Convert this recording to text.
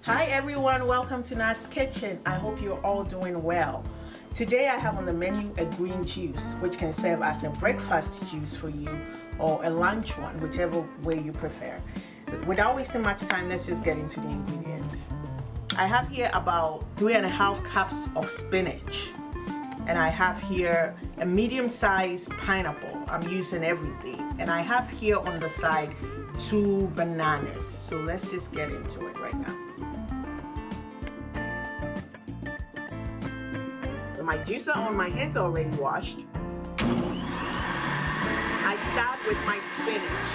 Hi everyone, welcome to Na's Kitchen. I hope you're all doing well. Today I have on the menu a green juice which can serve as a breakfast juice for you or a lunch one, whichever way you prefer. Without wasting much time, let's just get into the ingredients. I have here about 3.5 cups of spinach, and I have here a medium-sized pineapple. I'm using everything, and I have here on the side 2 bananas. So let's just get into it right now. So my juicer on my hands are already washed. I start with my spinach.